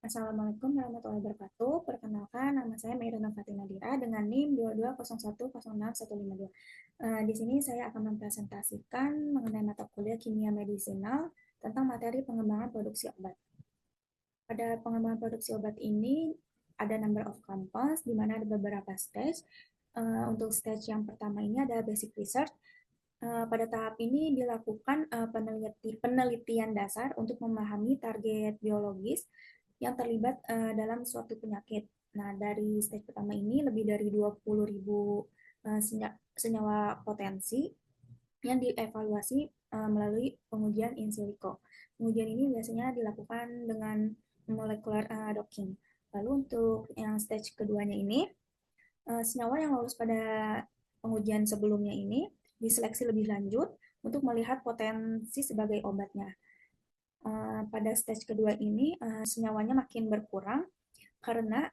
Assalamualaikum warahmatullahi wabarakatuh. Perkenalkan, nama saya Mairuna Fatina Dira dengan NIM 2201061152. Di sini saya akan mempresentasikan mengenai mata kuliah kimia medisinal tentang materi pengembangan produksi obat. Pada pengembangan produksi obat ini ada number of compounds, di mana ada beberapa stage. Untuk stage yang pertama ini ada basic research. Pada tahap ini dilakukan penelitian dasar untuk memahami target biologis yang terlibat dalam suatu penyakit. Nah, dari stage pertama ini lebih dari 20.000 senyawa potensi yang dievaluasi melalui pengujian in silico. Pengujian ini biasanya dilakukan dengan molecular docking. Lalu untuk yang stage keduanya ini, senyawa yang lolos pada pengujian sebelumnya ini diseleksi lebih lanjut untuk melihat potensi sebagai obatnya. Pada stage kedua ini, senyawanya makin berkurang karena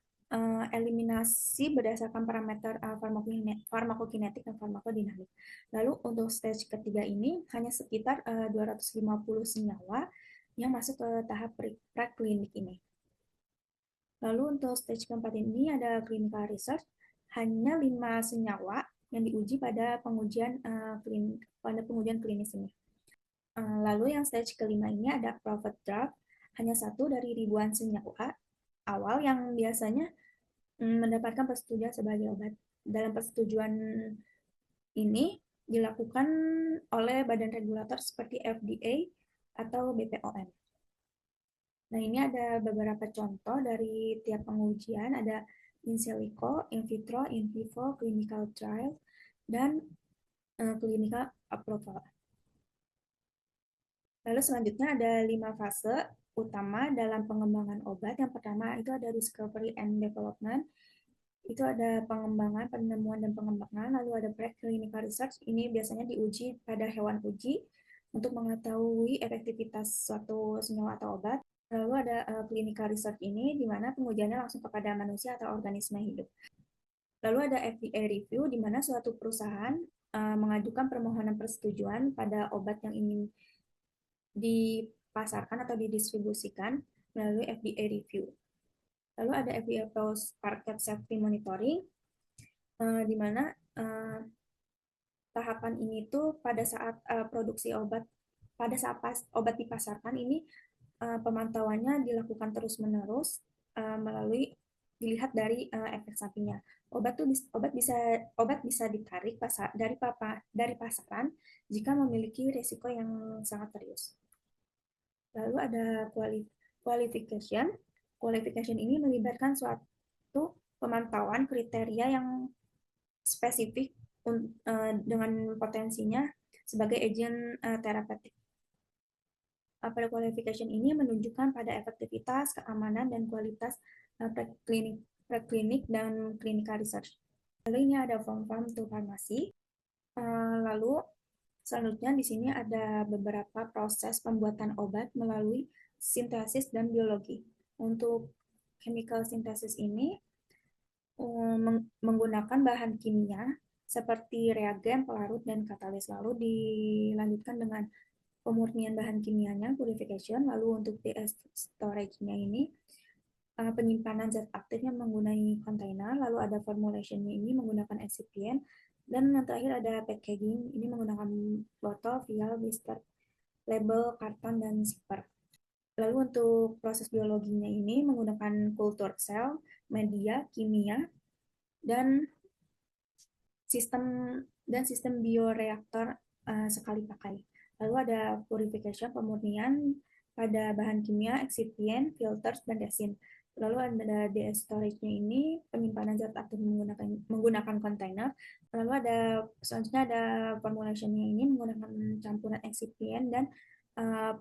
eliminasi berdasarkan parameter farmakokinetik dan farmakodinamik. Lalu untuk stage ketiga ini hanya sekitar 250 senyawa yang masuk ke tahap preklinik ini. Lalu untuk stage keempat ini ada clinical research, hanya 5 senyawa yang diuji pada pengujian klinis ini. Lalu yang stage kelima ini ada private drug, hanya satu dari ribuan senyawa awal yang biasanya mendapatkan persetujuan sebagai obat. Dalam persetujuan ini dilakukan oleh badan regulator seperti FDA atau BPOM. Nah, ini ada beberapa contoh dari tiap pengujian, ada in silico, in vitro, in vivo, clinical trial, dan clinical approval. Lalu selanjutnya ada 5 fase utama dalam pengembangan obat. Yang pertama itu ada discovery and development, itu ada pengembangan, penemuan dan pengembangan. Lalu ada preclinical research, ini biasanya diuji pada hewan uji untuk mengetahui efektivitas suatu senyawa atau obat. Lalu ada clinical research ini, di mana pengujiannya langsung kepada manusia atau organisme hidup. Lalu ada FDA review, di mana suatu perusahaan mengajukan permohonan persetujuan pada obat yang ingin dipasarkan atau didistribusikan melalui FDA review. Lalu ada FDA post market safety monitoring, di mana tahapan ini tuh pada saat produksi obat, pada saat obat dipasarkan ini pemantauannya dilakukan terus-menerus melalui dilihat dari efek sampingnya. Obat bisa ditarik dari pasaran jika memiliki risiko yang sangat serius. Lalu ada qualification. Qualification ini melibatkan suatu pemantauan kriteria yang spesifik dengan potensinya sebagai agent terapeutik. Pada qualification ini menunjukkan pada efektivitas, keamanan, dan kualitas preklinik dan clinical research. Lalu ini ada form to pharmacy. Lalu selanjutnya di sini ada beberapa proses pembuatan obat melalui sintesis dan biologi. Untuk chemical synthesis ini menggunakan bahan kimia seperti reagen, pelarut, dan katalis. Lalu dilanjutkan dengan pemurnian bahan kimianya, purification. Lalu untuk DS storage-nya ini penyimpanan zat aktifnya menggunakan kontainer. Lalu ada formulation-nya ini menggunakan excipient. Dan yang terakhir ada packaging, ini menggunakan botol, vial, blister, label, karton, dan zipper. Lalu untuk proses biologinya ini menggunakan kultur sel, media, kimia, dan sistem bioreaktor sekali pakai. Lalu ada purification, pemurnian pada bahan kimia, excipient, filters, dan resin. Lalu ada DS storage-nya ini penyimpanan zat aktif menggunakan kontainer. Lalu ada selanjutnya ada formulation-nya ini menggunakan campuran excipient dan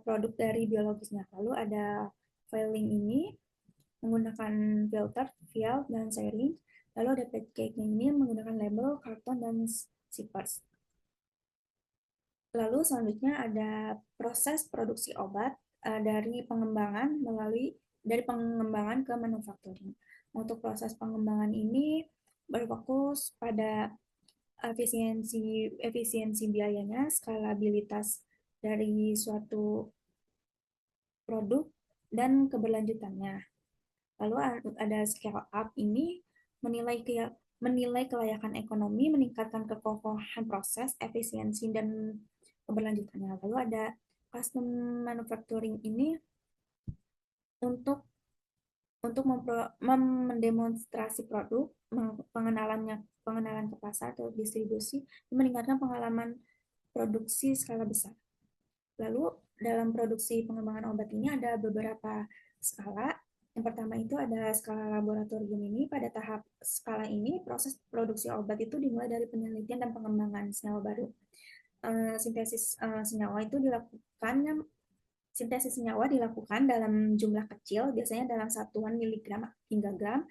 produk dari biologisnya. Lalu ada filling ini menggunakan filter, vial, dan syringe. Lalu ada packaging ini menggunakan label, karton, dan zippers. Lalu selanjutnya ada proses produksi obat dari pengembangan ke manufacturing. Untuk proses pengembangan ini berfokus pada efisiensi biayanya, skalabilitas dari suatu produk, dan keberlanjutannya. Lalu ada scale up ini menilai menilai kelayakan ekonomi, meningkatkan kekokohan proses, efisiensi dan keberlanjutannya. Lalu ada custom manufacturing ini untuk mendemonstrasi produk, pengenalan ke pasar atau distribusi, meningkatkan pengalaman produksi skala besar. Lalu dalam produksi pengembangan obat ini ada beberapa skala. Yang pertama itu ada skala laboratorium ini. Pada tahap skala ini, proses produksi obat itu dimulai dari penelitian dan pengembangan senyawa baru. Sintesis senyawa itu dilakukan Sintesis senyawa dilakukan dalam jumlah kecil, biasanya dalam satuan miligram hingga gram.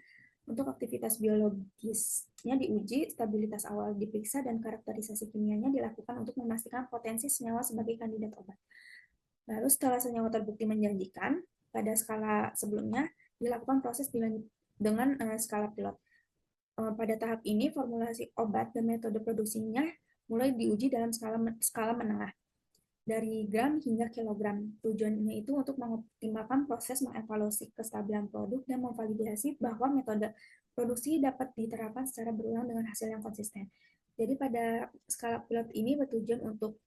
Untuk aktivitas biologisnya diuji, stabilitas awal diperiksa, dan karakterisasi kimianya dilakukan untuk memastikan potensi senyawa sebagai kandidat obat. Lalu setelah senyawa terbukti menjanjikan, pada skala sebelumnya dilakukan proses dengan skala pilot. Pada tahap ini, formulasi obat dan metode produksinya mulai diuji dalam skala menengah dari gram hingga kilogram. Tujuannya itu untuk mengoptimalkan proses mengevaluasi kestabilan produk dan memvalidasi bahwa metode produksi dapat diterapkan secara berulang dengan hasil yang konsisten. Jadi pada skala pilot ini bertujuan untuk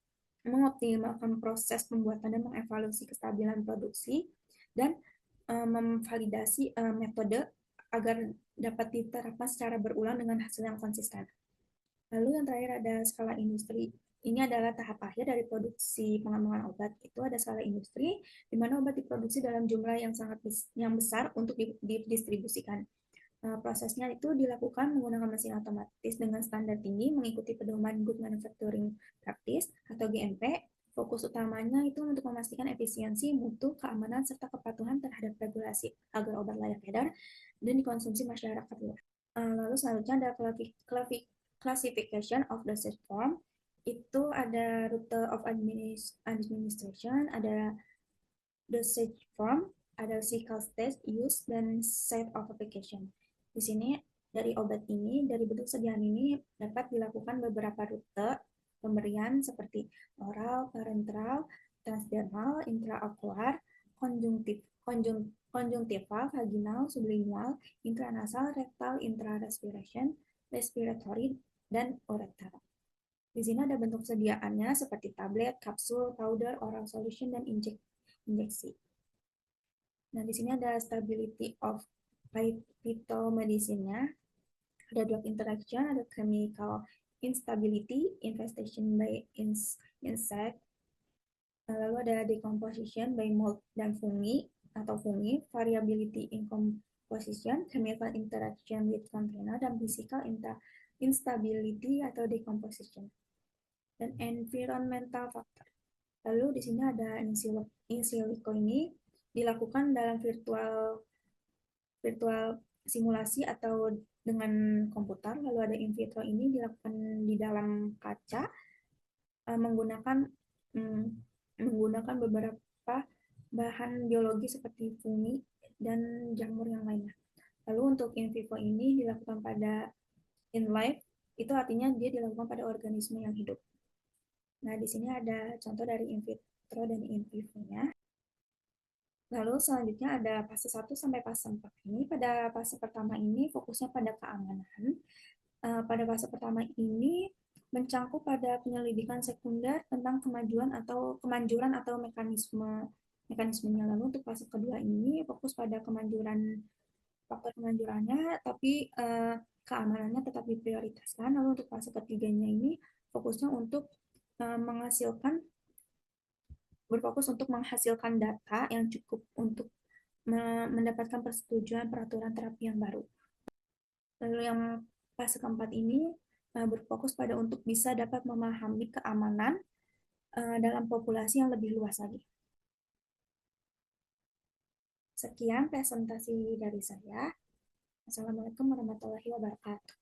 mengoptimalkan proses pembuatan dan mengevaluasi kestabilan produksi dan memvalidasi metode agar dapat diterapkan secara berulang dengan hasil yang konsisten. Lalu yang terakhir ada skala industri. Ini adalah tahap akhir dari produksi pengembangan obat. Itu ada skala industri, di mana obat diproduksi dalam jumlah yang yang besar untuk didistribusikan. Prosesnya itu dilakukan menggunakan mesin otomatis dengan standar tinggi, mengikuti pedoman Good Manufacturing Practice atau GMP. Fokus utamanya itu untuk memastikan efisiensi, mutu, keamanan, serta kepatuhan terhadap regulasi agar obat layak edar dan dikonsumsi masyarakat luas. Lalu selanjutnya ada classification of dosage form. Itu ada route of administration, ada dosage form, ada cycle stage, use, dan site of application. Di sini dari obat ini, dari bentuk sediaan ini dapat dilakukan beberapa rute pemberian seperti oral, parenteral, transdermal, intraokular, konjungtival, vaginal, sublingual, intranasal, rektal, intrarespiration, respiratory, dan ureteral. Di sini ada bentuk sediaannya seperti tablet, kapsul, powder, oral solution, dan injeksi. Nah, di sini ada stability of phytomedicine-nya, ada drug interaction, ada chemical instability, infestation by insect, lalu ada decomposition by mold dan fungi atau fungi, variability in composition, chemical interaction with container, dan physical instability atau decomposition, dan environmental factor. Lalu di sini ada in silico ini dilakukan dalam virtual simulasi atau dengan komputer. Lalu ada in vitro ini dilakukan di dalam kaca menggunakan beberapa bahan biologi seperti fungi dan jamur yang lainnya. Lalu untuk in vivo ini dilakukan pada in live, itu artinya dia dilakukan pada organisme yang hidup. Nah, di sini ada contoh dari in vitro dan in vivo-nya. Lalu selanjutnya ada fase 1 sampai fase 4 ini. Pada fase pertama ini fokusnya pada keamanan. Pada fase pertama ini mencangkup pada penyelidikan sekunder tentang kemanjuran atau mekanismenya. Lalu untuk fase kedua ini fokus pada faktor kemanjurannya, tapi keamanannya tetap diprioritaskan. Lalu untuk fase ketiganya ini fokusnya untuk berfokus untuk menghasilkan data yang cukup untuk mendapatkan persetujuan peraturan terapi yang baru. Lalu yang fase keempat ini berfokus pada untuk bisa dapat memahami keamanan dalam populasi yang lebih luas lagi. Sekian presentasi dari saya. Assalamualaikum warahmatullahi wabarakatuh.